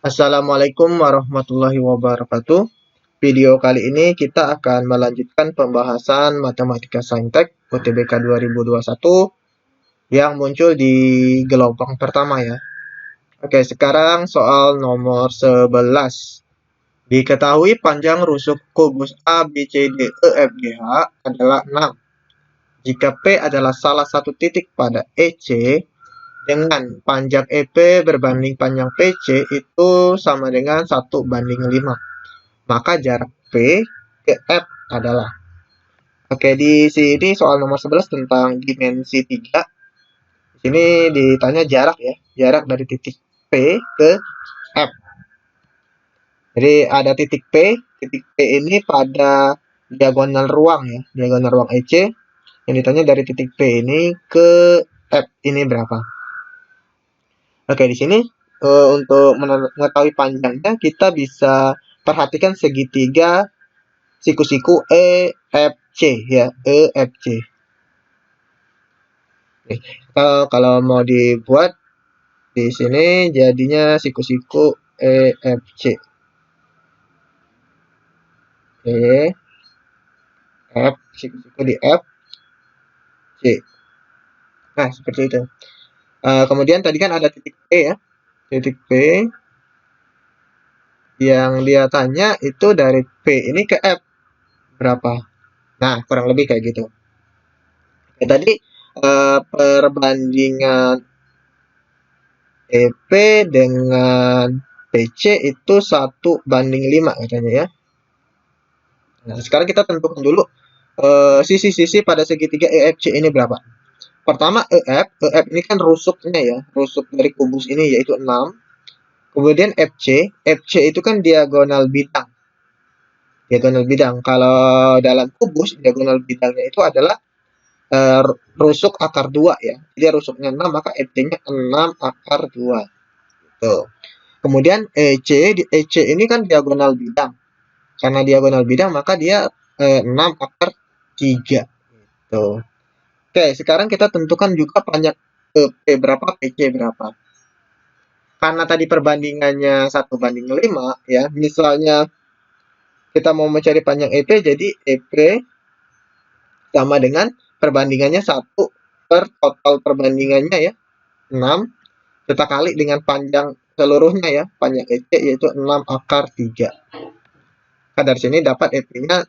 Assalamualaikum warahmatullahi wabarakatuh. Video kali ini kita akan melanjutkan pembahasan Matematika Saintek UTBK 2021 yang muncul di gelombang pertama ya. Oke, sekarang soal nomor 11. Diketahui panjang rusuk kubus A, B, C, D, E, F, G, H adalah 6. Jika P adalah salah satu titik pada EC, dengan panjang EP berbanding panjang PC itu sama dengan 1:5. Maka jarak P ke F adalah. Oke, di sini soal nomor 11 tentang dimensi 3. Di sini ditanya jarak ya, jarak dari titik P ke F. Jadi ada titik P ini pada diagonal ruang ya, diagonal ruang EC. Yang ditanya dari titik P ini ke F ini berapa? Oke, di sini untuk mengetahui panjangnya kita bisa perhatikan segitiga siku-siku EFC ya, EFC. Oke, kalau mau dibuat di sini jadinya siku-siku EFC. Oke, F, siku-siku di F, C. Nah, seperti itu. Kemudian tadi kan ada titik P ya, titik P yang dia tanya itu dari P ini ke F berapa. Nah, kurang lebih kayak gitu. Ya, tadi perbandingan EP dengan PC itu 1:5 katanya ya. Nah, sekarang kita tentukan dulu sisi-sisi pada segitiga EFC ini berapa. Pertama EF ini kan rusuknya ya, rusuk dari kubus ini yaitu 6. Kemudian FC itu kan diagonal bidang. Diagonal bidang. Kalau dalam kubus diagonal bidangnya itu adalah rusuk akar 2 ya. Jadi rusuknya 6 maka FC-nya 6 akar 2. Tuh. Kemudian EC ini kan diagonal bidang. Karena diagonal bidang maka dia 6 akar 3. Tuh. Oke, sekarang kita tentukan juga panjang P berapa, PC berapa. Karena tadi perbandingannya 1:5 ya. Misalnya kita mau mencari panjang EP jadi EP sama dengan perbandingannya 1 per total perbandingannya ya 6 kita kali dengan panjang seluruhnya ya, panjang EC yaitu 6 akar 3. Nah, dari sini dapat EP-nya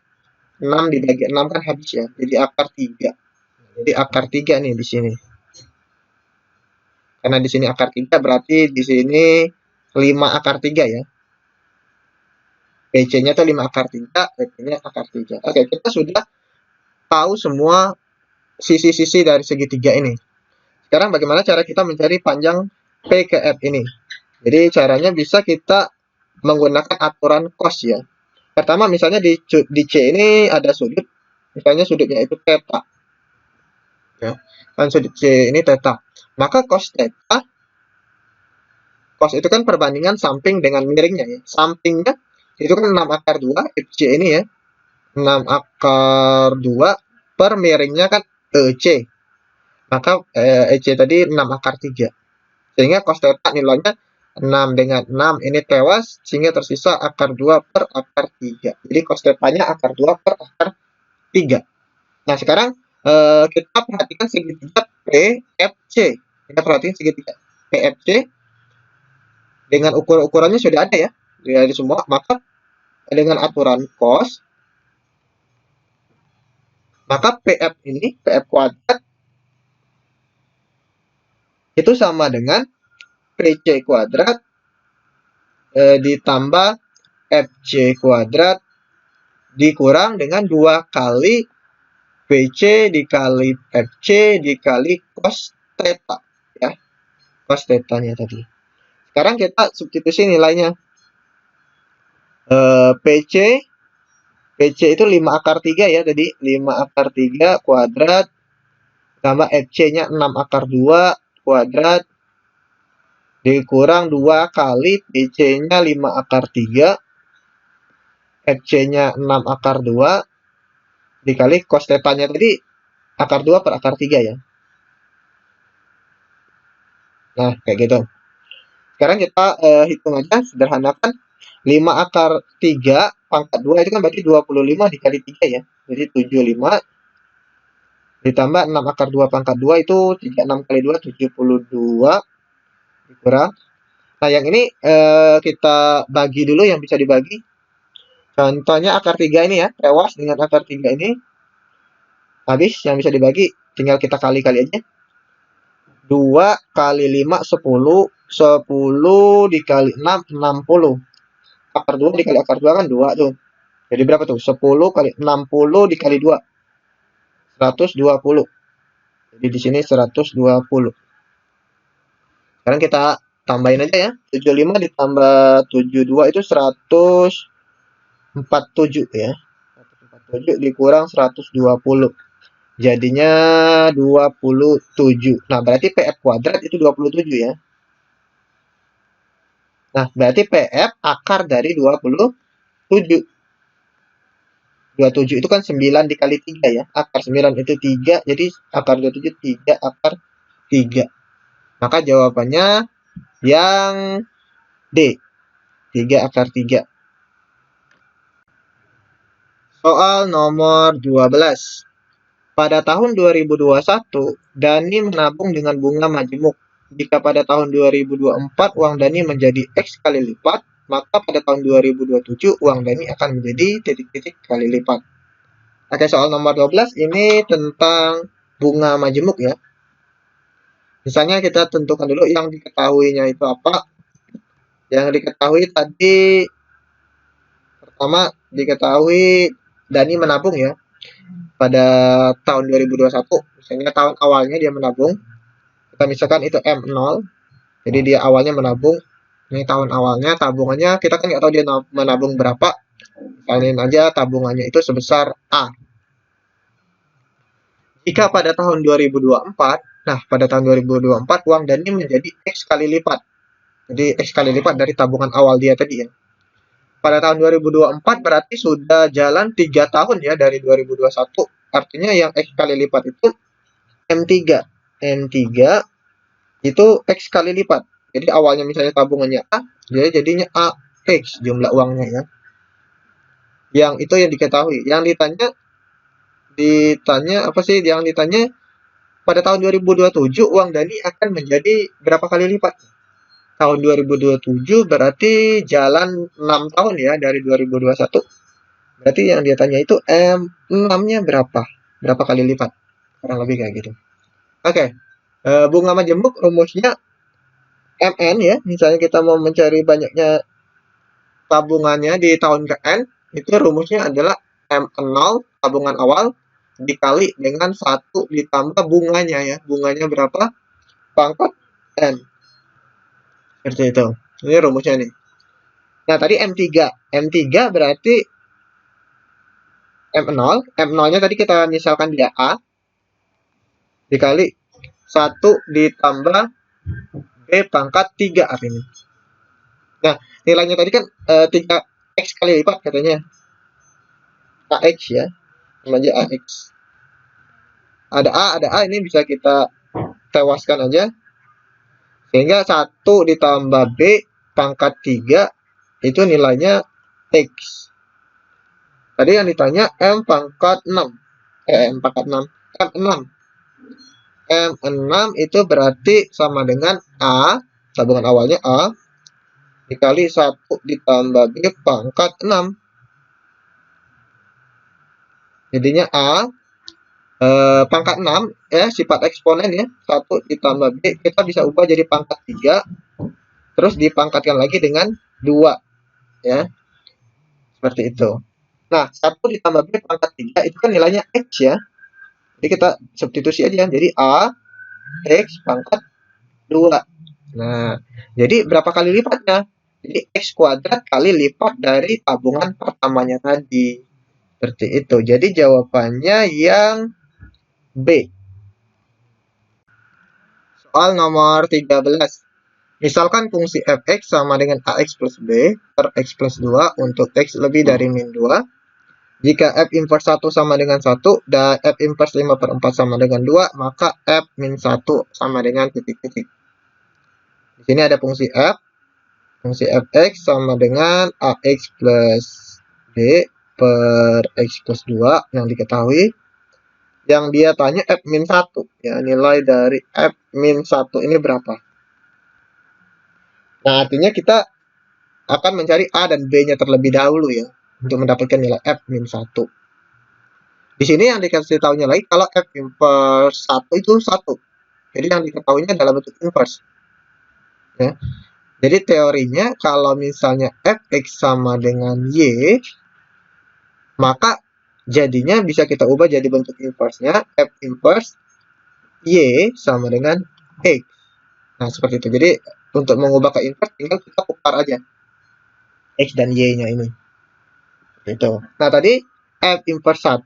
6 dibagi 6 kan habis ya, jadi akar 3. Jadi akar 3 nih di sini. Karena di sini akar 3 berarti di sini 5 akar 3 ya. PC-nya tuh 5 akar 3, EP-nya akar 3. Oke, kita sudah tahu semua sisi-sisi dari segitiga ini. Sekarang bagaimana cara kita mencari panjang P ke F ini? Jadi caranya bisa kita menggunakan aturan cos ya. Pertama misalnya di C ini ada sudut, misalnya sudutnya itu theta. Ya, kan sudut C ini theta. Maka cos theta, cos itu kan perbandingan samping dengan miringnya ya. Sampingnya itu kan 6 akar 2, FC ini ya. 6 akar 2 per miringnya kan EC. Maka EC tadi 6 akar 3. Sehingga cos theta nilainya 6 dengan 6 ini tewas sehingga tersisa akar 2 per akar 3. Jadi cos theta-nya akar 2 per akar 3. Nah, sekarang kita perhatikan segitiga PFC. Kita perhatikan segitiga PFC dengan ukurannya sudah ada ya. Sudah ada semua, maka dengan aturan cos maka PF ini PF kuadrat itu sama dengan PC kuadrat ditambah FC kuadrat dikurang dengan 2 kali PC dikali FC dikali cos theta ya. Cos theta-nya tadi. Sekarang kita substitusi nilainya. PC itu 5 akar 3 ya tadi. 5 akar 3 kuadrat tambah FC-nya 6 akar 2 kuadrat dikurang 2 kali PC-nya 5 akar 3 FC-nya 6 akar 2 dikali cos theta-nya tadi akar 2 per akar 3 ya. Nah, kayak gitu. Sekarang kita hitung aja, sederhanakan. 5 akar 3 pangkat 2 itu kan berarti 25 dikali 3 ya. Jadi 75 ditambah 6 akar 2 pangkat 2 itu 36 kali 2 72 dikurang. Nah, yang ini kita bagi dulu yang bisa dibagi. Contohnya akar 3 ini ya, tewas dengan akar 3 ini. Habis yang bisa dibagi, tinggal kita kali-kali aja. 2 kali 5, 10. 10 dikali 6, 60. Akar 2 dikali akar 2 kan 2 tuh. Jadi berapa tuh? 10 kali 60 dikali 2. 120. Jadi di sini 120. Sekarang kita tambahin aja ya. 75 ditambah 72 itu 147 ya. 147 dikurang 120. Jadinya 27. Nah, berarti PF kuadrat itu 27 ya. Nah, berarti PF akar dari 27. 27 itu kan 9 dikali 3 ya. Akar 9 itu 3. Jadi akar 27 3 akar 3. Maka jawabannya yang D. 3 akar 3. Soal nomor 12. Pada tahun 2021, Dani menabung dengan bunga majemuk. Jika pada tahun 2024 uang Dani menjadi X kali lipat, maka pada tahun 2027 uang Dani akan menjadi titik-titik kali lipat. Oke, soal nomor 12 ini tentang bunga majemuk ya. Misalnya kita tentukan dulu yang diketahuinya itu apa. Yang diketahui tadi pertama diketahui Dani menabung ya pada tahun 2021. Misalnya tahun awalnya dia menabung. Kita misalkan itu M0. Jadi dia awalnya menabung. Ini tahun awalnya tabungannya kita kan nggak tahu dia menabung berapa. Misalnya aja tabungannya itu sebesar A. Jika pada tahun 2024, nah pada tahun 2024 uang Dani menjadi X kali lipat. Jadi X kali lipat dari tabungan awal dia tadi ya. Pada tahun 2024 berarti sudah jalan 3 tahun ya dari 2021. Artinya yang X kali lipat itu M3. M3 itu X kali lipat. Jadi awalnya misalnya tabungannya A, jadi jadinya AX jumlah uangnya ya. Yang itu yang diketahui. Yang ditanya apa sih? Yang ditanya pada tahun 2027 uang Dani akan menjadi berapa kali lipat? Tahun 2027 berarti jalan 6 tahun ya dari 2021. Berarti yang dia tanya itu M6-nya berapa? Berapa kali lipat? Kurang lebih kayak gitu. Oke. Bunga majemuk rumusnya MN ya. Misalnya kita mau mencari banyaknya tabungannya di tahun ke N, itu rumusnya adalah M0 tabungan awal dikali dengan 1 ditambah bunganya ya. Bunganya berapa? Pangkat N. Seperti itu. Ini rumusnya nih. Nah, tadi M3. M3 berarti M0. M0-nya tadi kita misalkan dia A dikali 1 ditambah B pangkat 3 artinya. Nah, nilainya tadi kan 3X kali lipat katanya. AX ya. Sama aja AX. Ada A ini bisa kita tewaskan aja. Sehingga 1 ditambah B pangkat 3 itu nilainya X. Tadi yang ditanya M pangkat 6. M pangkat 6. M6. M6 itu berarti sama dengan A, tabungan awalnya A, dikali 1 ditambah B pangkat 6. Jadinya A pangkat 6 ya, sifat eksponen ya, 1 ditambah B kita bisa ubah jadi pangkat 3 terus dipangkatkan lagi dengan 2 ya, seperti itu. Nah, 1 ditambah B pangkat 3 itu kan nilainya X ya, jadi kita substitusi aja, jadi A X pangkat 2. Nah, jadi berapa kali lipatnya? Jadi X kuadrat kali lipat dari tabungan pertamanya tadi, seperti itu. Jadi jawabannya yang B. Soal nomor 13. Misalkan fungsi fx sama dengan ax plus b per x plus 2 untuk x lebih dari min 2. Jika f inverse 1 sama dengan 1 dan f inverse 5/4 sama dengan 2, maka f min 1 sama dengan titik-titik. Di sini ada fungsi f. Fungsi fx sama dengan ax plus b per x plus 2 yang diketahui. Yang dia tanya f min 1. Ya, nilai dari f min 1 ini berapa? Nah, artinya kita akan mencari a dan b-nya terlebih dahulu ya, untuk mendapatkan nilai f min 1. Di sini yang dikasih tahunya lagi kalau f inverse 1 itu 1. Jadi yang diketahuinya dalam bentuk inverse. Ya. Jadi teorinya kalau misalnya fx sama dengan y, maka jadinya bisa kita ubah jadi bentuk inverse-nya f inverse y sama dengan x. Nah, seperti itu. Jadi untuk mengubah ke inverse tinggal kita tukar aja x dan y-nya ini. Itu. Nah, tadi f inverse 1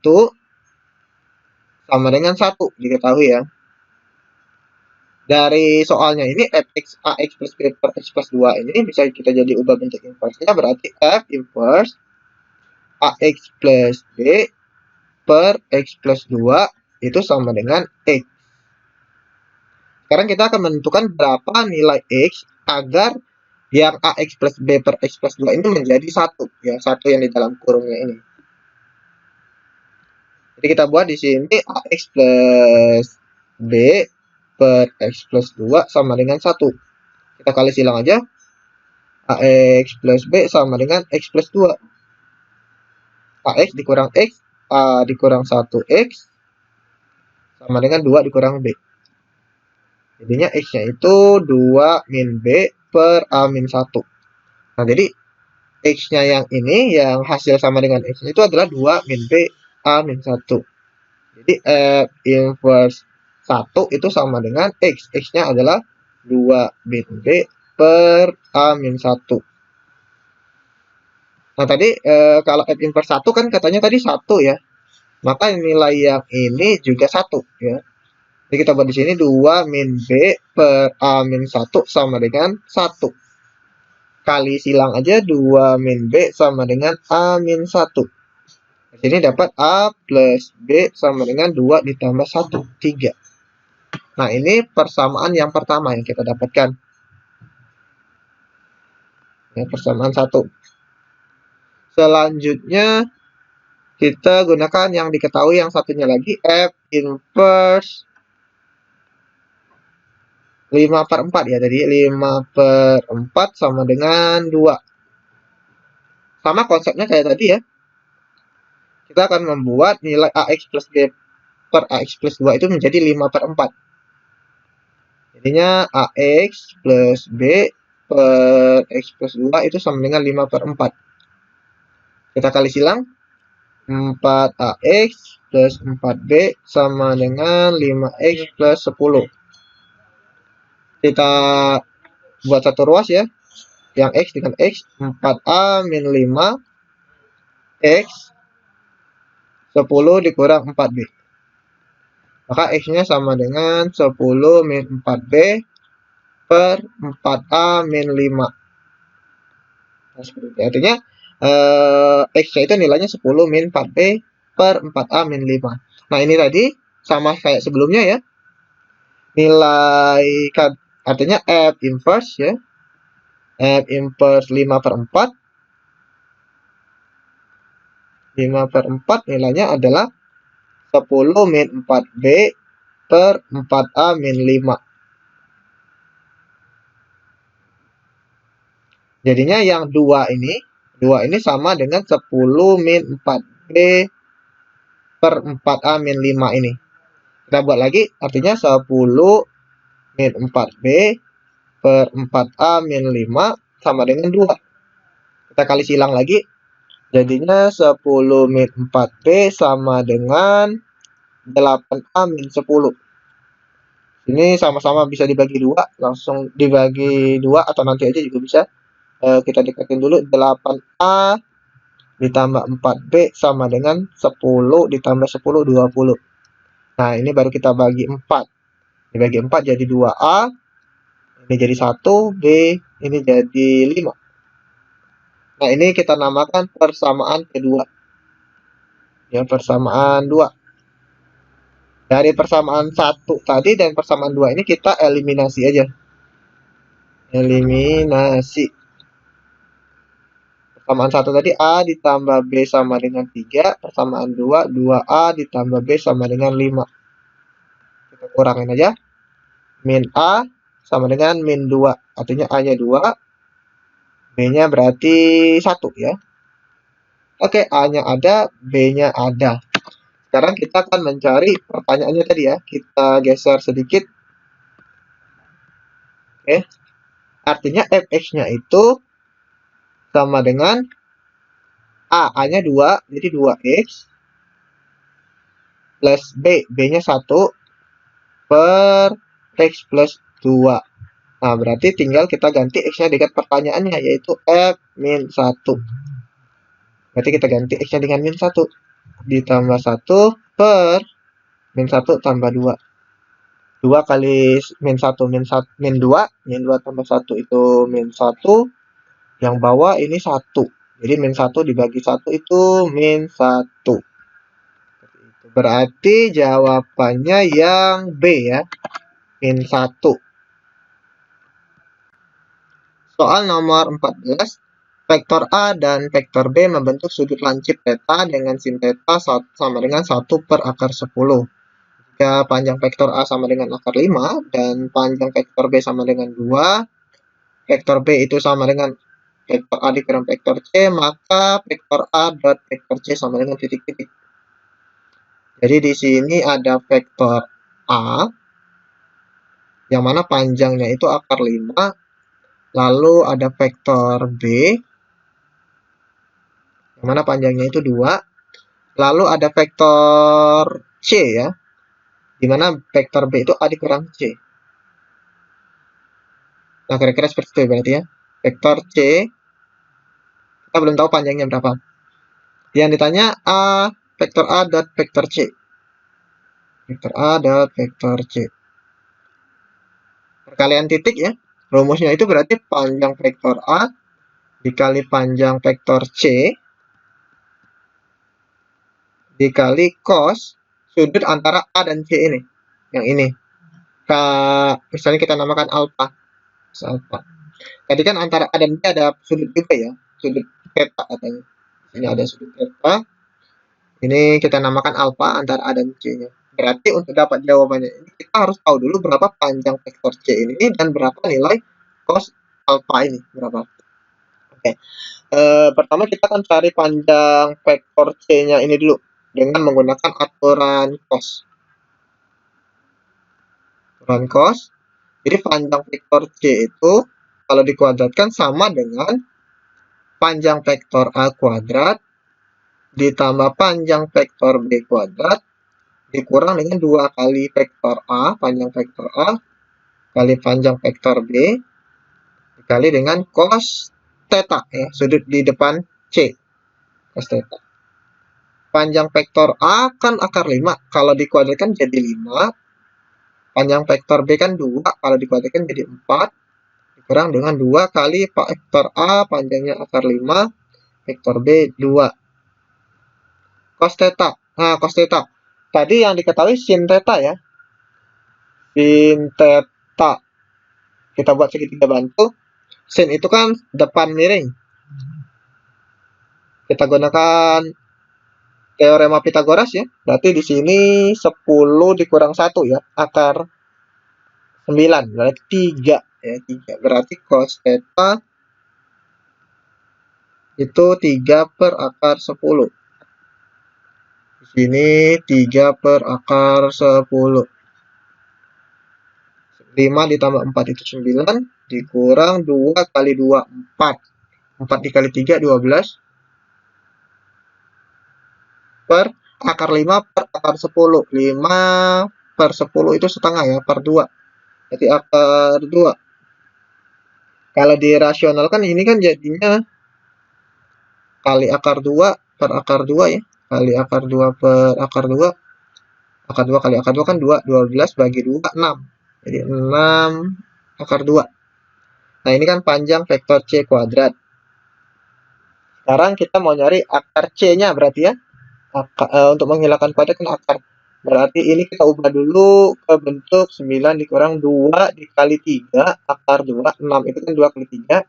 sama dengan 1 diketahui ya. Dari soalnya ini fx ax plus b per x plus 2 ini bisa kita jadi ubah bentuk inverse-nya, berarti f inverse ax plus b per x plus 2 itu sama dengan x. Sekarang kita akan menentukan berapa nilai x agar yang ax plus b per x plus 2 ini menjadi 1. Ya, 1 yang di dalam kurungnya ini. Jadi kita buat di sini ax plus b per x plus 2 sama dengan 1. Kita kali silang aja. Ax plus b sama dengan x plus 2. Ax dikurang x, a dikurang 1x sama dengan 2 dikurang b. Jadinya x-nya itu 2 min b per a min 1. Nah, jadi x-nya yang ini, yang hasil sama dengan x-nya itu adalah 2 min b a min 1. Jadi f inverse 1 itu sama dengan x. X-nya adalah 2 min b per a min 1. Nah, tadi kalau f inverse 1 kan katanya tadi 1 ya. Maka nilai yang ini juga 1 ya. Jadi kita buat di sini 2 min b per a min 1 sama dengan 1. Kali silang aja 2 min b sama dengan a min 1. Di sini dapat a plus b sama dengan 2 ditambah 1, 3. Nah, ini persamaan yang pertama yang kita dapatkan. Ya, persamaan 1. Selanjutnya kita gunakan yang diketahui yang satunya lagi, f inverse 5/4 ya. Jadi 5/4 sama dengan 2. Sama konsepnya kayak tadi ya. Kita akan membuat nilai ax plus b per ax plus 2 itu menjadi 5/4. Jadinya ax plus b per x plus 2 itu sama dengan 5/4. Kita kali silang. 4ax plus 4b sama dengan 5x plus 10. Kita buat satu ruas ya. Yang x dengan x, 4a min 5 x 10 dikurang 4b. Maka x-nya sama dengan 10 min 4b per 4a min 5. Nah, seperti itu. Artinya x-nya itu nilainya 10 min 4b per 4a min 5. Nah, ini tadi sama kayak sebelumnya ya. Nilai artinya f inverse ya. F inverse 5/4. 5/4 nilainya adalah 10 min 4b per 4a min 5. Jadinya yang 2 ini sama dengan 10 min 4b per 4a min 5 ini. Kita buat lagi, artinya 10 min 4b per 4a min 5 sama dengan 2. Kita kali silang lagi, jadinya 10 min 4b sama dengan 8a min 10. Ini sama-sama bisa dibagi 2, langsung dibagi 2 atau nanti aja juga bisa. Kita dekatin dulu, 8a ditambah 4b sama dengan 10 ditambah 10, 20. Nah, ini baru kita bagi 4. Dibagi 4 jadi 2a, ini jadi 1, b, ini jadi 5. Nah, ini kita namakan persamaan kedua. Ya, persamaan 2. Dari persamaan 1 tadi dan persamaan 2 ini kita eliminasi aja. Eliminasi. Persamaan 1 tadi A ditambah B sama dengan 3. Persamaan 2, 2A ditambah B sama dengan 5. Kita kurangin aja. Min A sama dengan min 2. Artinya A-nya 2. B-nya berarti 1 ya. Oke, A-nya ada, B-nya ada. Sekarang kita akan mencari pertanyaannya tadi ya. Kita geser sedikit. Oke. Artinya fx-nya itu sama dengan A-nya 2, jadi 2x plus B, B-nya 1 per x plus 2. Nah, berarti tinggal kita ganti x-nya dengan pertanyaannya, yaitu f min 1. Berarti kita ganti x-nya dengan min 1. Ditambah 1 per min 1 tambah 2. 2 kali min 1, min 2. Min 2 tambah 1 itu min 1. Yang bawah ini 1. Jadi min 1 dibagi 1 itu min 1. Berarti jawabannya yang B ya. Min 1. Soal nomor 14. Vektor A dan vektor B membentuk sudut lancip theta dengan sin theta sama dengan 1 per akar 10. Jika panjang vektor A sama dengan akar 5 dan panjang vektor B sama dengan 2, vektor B itu sama dengan vektor A dikurang vektor C, maka vektor A dot vektor C sama dengan titik-titik. Jadi di sini ada vektor A, yang mana panjangnya itu akar 5, lalu ada vektor B, yang mana panjangnya itu 2, lalu ada vektor C ya, di mana vektor B itu A dikurang C. Nah, kira-kira seperti itu berarti ya. Vektor C, kita belum tahu panjangnya berapa. Yang ditanya A, vektor A dot vektor C. Vektor A dot vektor C. Perkalian titik ya. Rumusnya itu berarti panjang vektor A dikali panjang vektor C dikali cos sudut antara A dan C ini. Yang ini. Misalnya kita namakan alpha. Alpha. Tadi kan antara A dan B ada sudut juga ya. Sudut theta katanya. Ini ada sudut theta. Ini kita namakan alpha antara A dan C-nya. Berarti untuk dapat jawabannya ini kita harus tahu dulu berapa panjang vektor C ini dan berapa nilai cos alpha ini. Berapa. Oke. Pertama kita akan cari panjang vektor C-nya ini dulu dengan menggunakan aturan cos. Aturan cos. Jadi panjang vektor C itu kalau dikuadratkan sama dengan panjang vektor A kuadrat ditambah panjang vektor B kuadrat dikurang dengan 2 kali vektor A, panjang vektor A, kali panjang vektor B, dikali dengan cos theta, ya, sudut di depan C, cos theta. Panjang vektor A kan akar 5, kalau dikuadratkan jadi 5. Panjang vektor B kan 2, kalau dikuadratkan jadi 4. Dikurang dengan 2 kali vektor A, panjangnya akar 5, vektor B 2. Cos theta. Nah, cos theta. Tadi yang diketahui sin theta ya. Sin theta. Kita buat segitiga bantu. Sin itu kan depan miring. Kita gunakan teorema Pitagoras ya. Berarti di sini 10 dikurang 1 ya. Akar 9. Berarti 3 ya. 3. Berarti cos theta itu 3 per akar 10. Di sini 3 per akar 10. 5 ditambah 4 itu 9. Dikurang 2 kali 2, 4. 4 dikali 3, 12. Per akar 5 per akar 10. 5 per 10 itu setengah ya, per 2. Jadi akar 2. Kalau dirasionalkan ini kan jadinya kali akar 2 per akar 2 ya. Kali akar 2 per akar 2. Akar 2 kali akar 2 kan 2. 12 bagi 2, 6. Jadi 6 akar 2. Nah, ini kan panjang vektor C kuadrat. Sekarang kita mau nyari akar C-nya berarti ya. Untuk menghilangkan kuadrat kan akar Berarti ini kita ubah dulu ke bentuk 9 dikurang 2 dikali 3 akar 2. 6 itu kan 2 kali 3.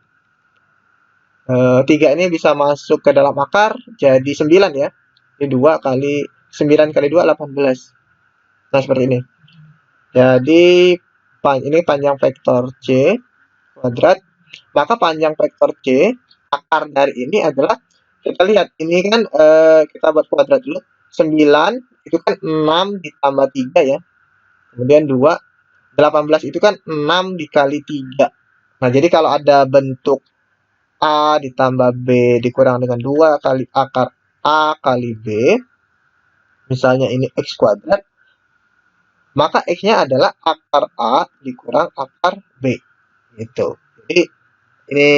3 ini bisa masuk ke dalam akar jadi 9 ya. Jadi 2 kali 9 kali 2 18. Nah, seperti ini. Jadi ini panjang vektor C kuadrat. Maka panjang vektor C akar dari ini adalah, kita lihat ini kan kita buat kuadrat dulu. 9 itu kan 6 ditambah 3 ya. Kemudian 2, 18 itu kan 6 dikali 3. Nah, jadi kalau ada bentuk A ditambah B dikurang dengan 2 kali akar A kali B, misalnya ini X kuadrat, maka X-nya adalah akar A dikurang akar B. Gitu. Jadi, ini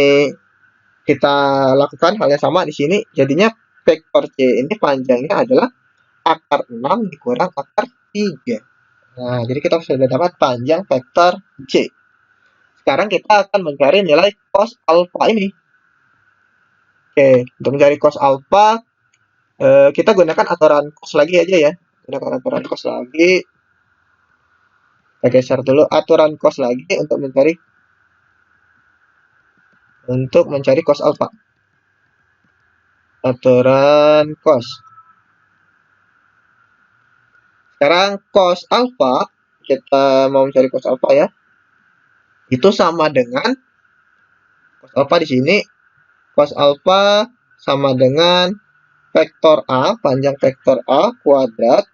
kita lakukan hal yang sama di sini. Jadinya vektor C ini panjangnya adalah akar 6 dikurang akar 3. Nah, jadi kita sudah dapat panjang vektor C. Sekarang kita akan mencari nilai cos alfa ini. Oke, untuk mencari cos alfa, kita gunakan aturan cos lagi aja ya. Gunakan aturan cos lagi. Kita geser dulu aturan cos lagi untuk mencari cos alfa. Aturan cos. Sekarang cos alfa, kita mau mencari cos alfa ya. Itu sama dengan cos alfa di sini. Cos alfa sama dengan vektor A, panjang vektor A kuadrat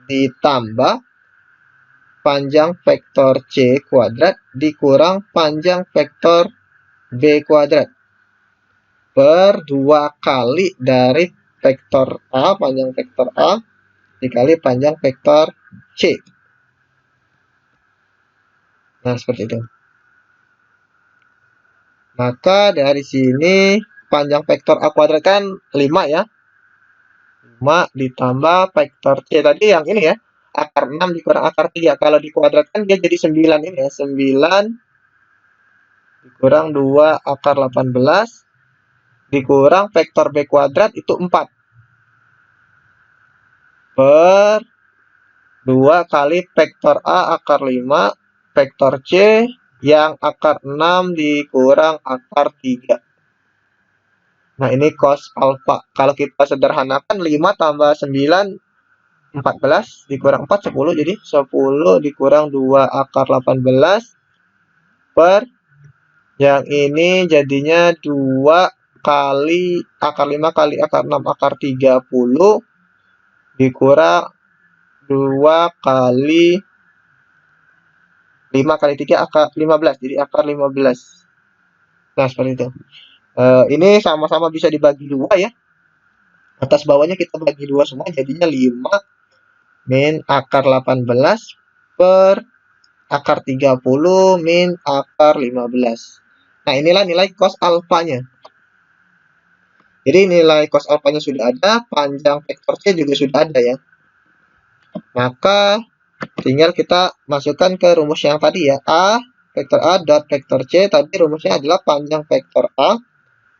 ditambah panjang vektor C kuadrat dikurang panjang vektor B kuadrat per 2 kali dari vektor A, panjang vektor A dikali panjang vektor C. Nah, seperti itu. Maka dari sini panjang vektor A kuadrat kan 5 ya. 5 ditambah vektor C tadi yang ini ya. Akar 6 dikurang akar 3. Kalau dikuadratkan dia jadi 9 ini ya. 9 dikurang 2 akar 18 dikurang vektor B kuadrat itu 4. Per 2 kali vektor A akar 5. Vektor C yang akar 6 dikurang akar 3. Nah, ini cos alfa. Kalau kita sederhanakan 5 tambah 9, 14 dikurang 4, 10. Jadi 10 dikurang 2 akar 18 per yang ini jadinya 2 kali akar 5 kali akar 6 akar 30 dikurang 2 kali 5 kali 3 akar 15. Jadi akar 15. Nah, seperti itu. Ini sama-sama bisa dibagi 2 ya. Atas bawahnya kita bagi 2 semua, jadinya 5 min akar 18 per akar 30 min akar 15. Nah, inilah nilai cos alfanya. Jadi nilai cos alfanya sudah ada, panjang vektor C juga sudah ada ya. Maka tinggal kita masukkan ke rumus yang tadi ya. Vektor A dot vektor C, tadi rumusnya adalah panjang vektor A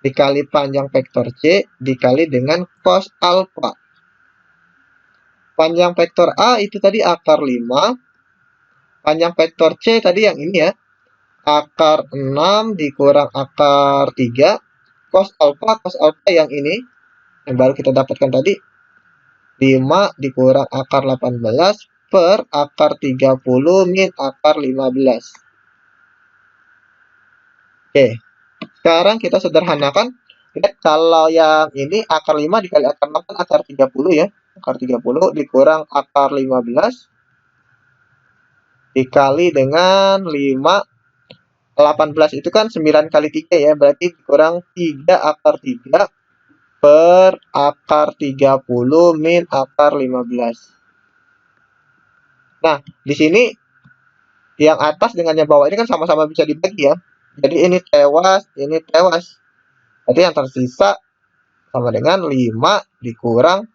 dikali panjang vektor C dikali dengan cos alfa. Panjang vektor A itu tadi akar 5. Panjang vektor C tadi yang ini ya. Akar 6 dikurang akar 3. Cos alfa yang ini. Yang baru kita dapatkan tadi. 5 dikurang akar 18 per akar 30 min akar 15. Oke. Sekarang kita sederhanakan. Lihat kalau yang ini akar 5 dikali akar 6 kan akar 30 ya. Akar 30 dikurang akar 15 dikali dengan 5. 18 itu kan 9 kali 3 ya. Berarti dikurang 3 akar 3 per akar 30 min akar 15. Nah, di sini yang atas dengan yang bawah ini kan sama-sama bisa dibagi ya. Jadi ini tewas, ini tewas. Jadi yang tersisa sama dengan 5 dikurang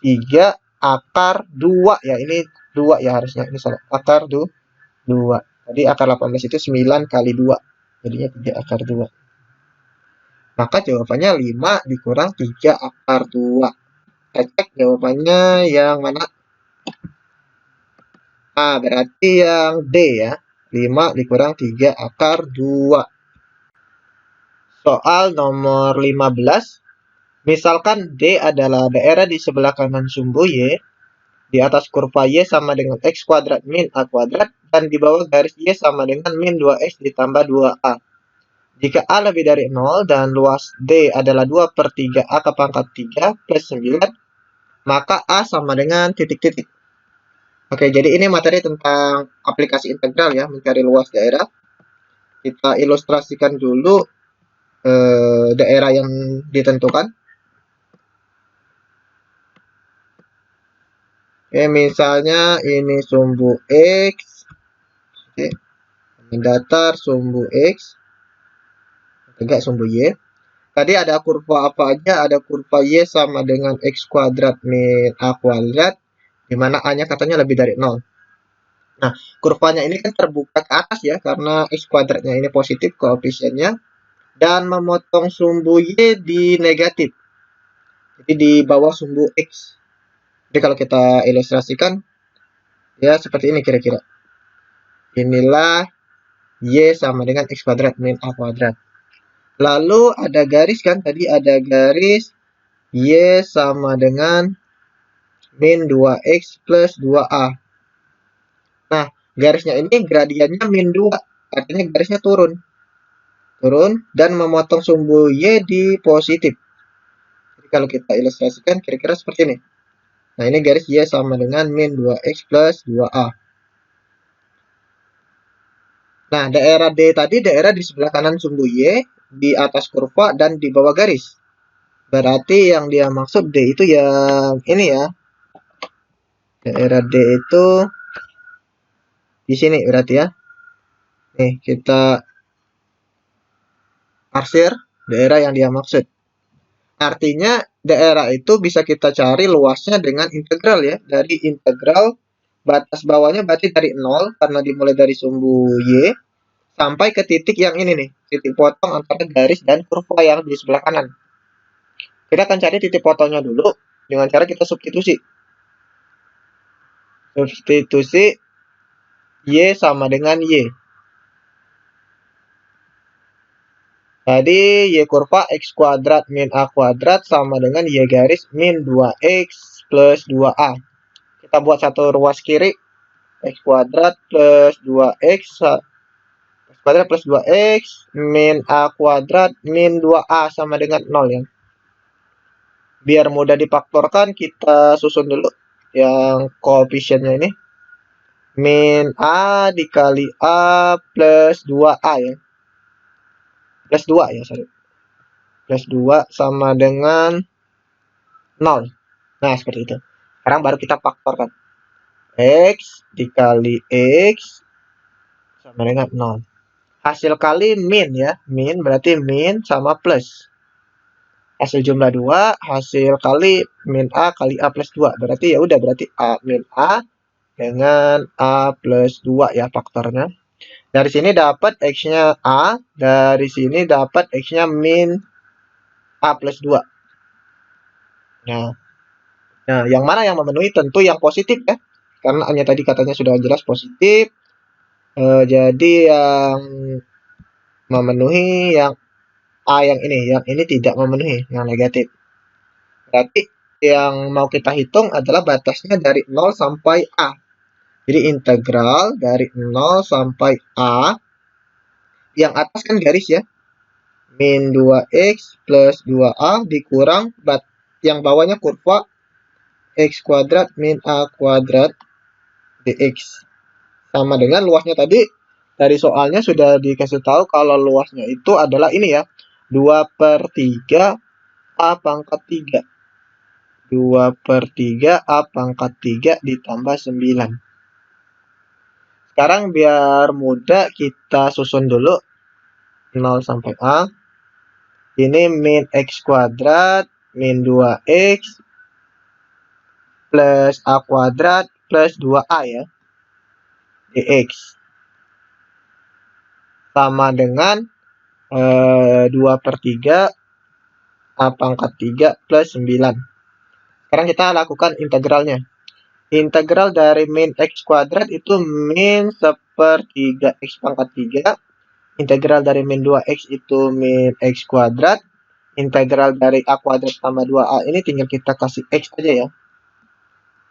3 akar 2 ya. Ini 2 ya harusnya. Ini salah. Akar 2. Jadi akar 18 itu 9 kali 2. Jadinya 3 akar 2. Maka jawabannya 5 dikurang 3 akar 2. Kita cek jawabannya yang mana? Nah, berarti yang D ya. 5 dikurang 3 akar 2. Soal nomor 15. Misalkan D adalah daerah di sebelah kanan sumbu Y, di atas kurva Y sama dengan X kuadrat min A kuadrat, dan di bawah garis Y sama dengan min 2X ditambah 2A. Jika A lebih dari 0 dan luas D adalah 2/3 A ke pangkat 3 plus 9, maka A sama dengan titik-titik. Oke, jadi ini materi tentang aplikasi integral ya, mencari luas daerah. Kita ilustrasikan dulu daerah yang ditentukan. Oke, misalnya ini sumbu X. Oke, ini datar sumbu X. Tegak sumbu Y. Tadi ada kurva apa aja? Ada kurva Y sama dengan X kuadrat min A kuadrat, di mana A-nya katanya lebih dari 0. Nah, kurvanya ini kan terbuka ke atas ya, karena X kuadratnya ini positif koefisiennya, dan memotong sumbu Y di negatif. Jadi di bawah sumbu X. Jadi kalau kita ilustrasikan, ya seperti ini kira-kira. Inilah Y sama dengan X kuadrat min A kuadrat. Lalu ada garis kan, tadi ada garis Y sama dengan min 2X plus 2A. Nah, garisnya ini gradiennya min 2, artinya garisnya turun. Turun dan memotong sumbu Y di positif. Jadi kalau kita ilustrasikan kira-kira seperti ini. Nah, ini garis Y sama dengan min 2X plus 2A. Nah, daerah D tadi daerah di sebelah kanan sumbu Y, di atas kurva, dan di bawah garis. Berarti yang dia maksud D itu yang ini ya. Daerah D itu di sini berarti ya. Nih, kita arsir daerah yang dia maksud. Artinya daerah itu bisa kita cari luasnya dengan integral ya. Dari integral batas bawahnya berarti dari 0 karena dimulai dari sumbu Y sampai ke titik yang ini nih. Titik potong antara garis dan kurva yang di sebelah kanan. Kita akan cari titik potongnya dulu dengan cara kita substitusi. Substitusi Y sama dengan Y. Jadi Y kurva X kuadrat min A kuadrat sama dengan Y garis min 2X plus 2A. Kita buat satu ruas kiri. X kuadrat plus 2X. X kuadrat plus 2X min A kuadrat min 2A sama dengan 0 ya. Biar mudah difaktorkan, kita susun dulu yang koefisiennya ini. Min A dikali A plus 2A ya. Plus 2 ya, sorry. Plus 2 sama dengan 0. Nah, seperti itu. Sekarang baru kita faktorkan. X dikali X sama dengan 0. Hasil kali min ya. Min berarti min sama plus. Hasil jumlah 2, hasil kali min A kali A plus 2. Berarti ya udah, berarti A min A dengan A plus 2 ya faktornya. Dari sini dapat X-nya A, dari sini dapat X-nya min A plus 2. Nah, yang mana yang memenuhi? Tentu yang positif ya. Karena A-nya tadi katanya sudah jelas positif. Jadi yang memenuhi yang A yang ini tidak memenuhi, yang negatif. Berarti yang mau kita hitung adalah batasnya dari 0 sampai A. Jadi integral dari 0 sampai A. Yang atas kan garis ya. Min 2X plus 2A dikurang yang bawahnya kurva X kuadrat min A kuadrat dx. Sama dengan luasnya tadi. Dari soalnya sudah dikasih tahu kalau luasnya itu adalah ini ya. 2/3 A pangkat 3. 2/3 A pangkat 3 ditambah 9. Sekarang biar mudah kita susun dulu 0 sampai A. Ini min X kuadrat min 2X plus A kuadrat plus 2A ya. Dx. Sama dengan 2/3 A pangkat 3 plus 9. Sekarang kita lakukan integralnya. Integral dari min X kuadrat itu min 1/3 X pangkat 3. Integral dari min 2X itu min X kuadrat. Integral dari A kuadrat tambah 2A ini tinggal kita kasih X aja ya.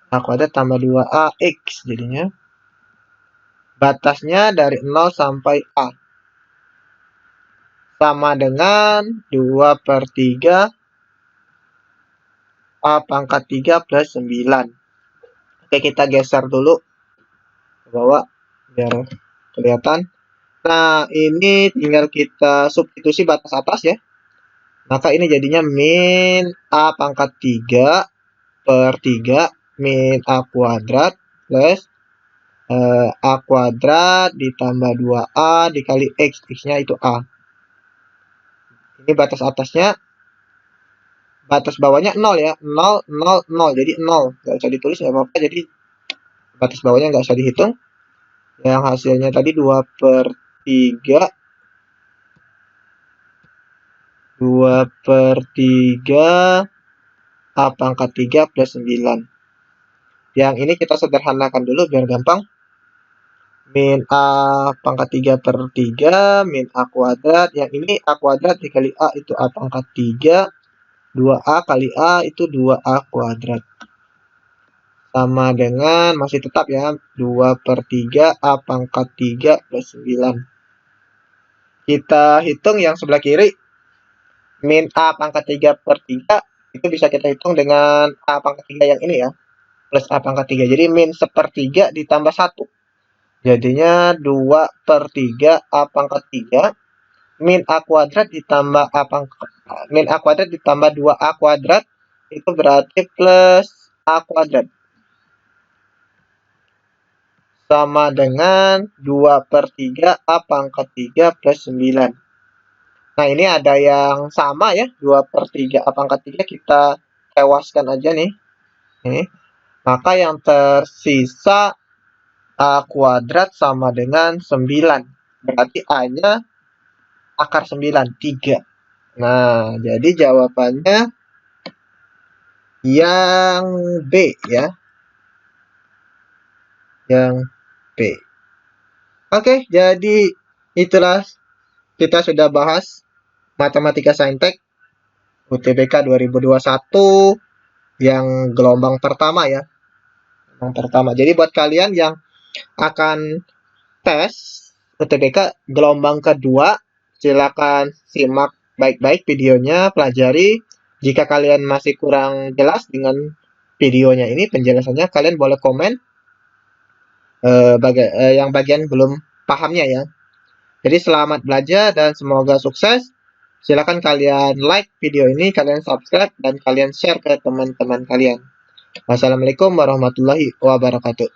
A kuadrat tambah 2A X jadinya. Batasnya dari 0 sampai A. Sama dengan 2/3 A pangkat 3 plus 9. Oke, kita geser dulu ke bawah biar kelihatan. Nah, ini tinggal kita substitusi batas atas ya. Maka ini jadinya min A pangkat 3/3 min A kuadrat plus A kuadrat ditambah 2A dikali X. X-nya itu A. Ini batas atasnya. Batas bawahnya 0 ya. 0, 0, 0. Jadi 0. Nggak usah ditulis, nggak apa-apa. Jadi batas bawahnya nggak usah dihitung. Yang hasilnya tadi 2/3 A pangkat 3 plus 9. Yang ini kita sederhanakan dulu biar gampang. Min A pangkat 3/3 min A kuadrat. Yang ini A kuadrat dikali A itu A pangkat 3. 2A kali A itu 2A kuadrat. Sama dengan, masih tetap ya, 2/3 A pangkat 3 plus 9. Kita hitung yang sebelah kiri. Min A pangkat 3/3 itu bisa kita hitung dengan A pangkat 3 yang ini ya. Plus A pangkat 3. Jadi min 1/3 ditambah 1. Jadinya 2/3 A pangkat 3. Min A kuadrat ditambah min A kuadrat ditambah 2A kuadrat. Itu berarti plus A kuadrat. Sama dengan 2/3 A pangkat 3 plus 9. Nah, ini ada yang sama ya. 2/3 A pangkat 3 kita tewaskan aja nih. Ini. Maka yang tersisa A kuadrat sama dengan 9. Berarti A-nya akar 9, 3. Nah, jadi jawabannya yang B ya. Yang B. Oke, jadi itulah kita sudah bahas Matematika Saintek UTBK 2021 yang gelombang pertama ya. Gelombang pertama. Jadi buat kalian yang akan tes UTBK gelombang kedua, silakan simak baik-baik videonya, pelajari. Jika kalian masih kurang jelas dengan videonya ini, penjelasannya, kalian boleh komen yang bagian belum pahamnya ya. Jadi selamat belajar dan semoga sukses. Silakan kalian like video ini, kalian subscribe, dan kalian share ke teman-teman kalian. Wassalamualaikum warahmatullahi wabarakatuh.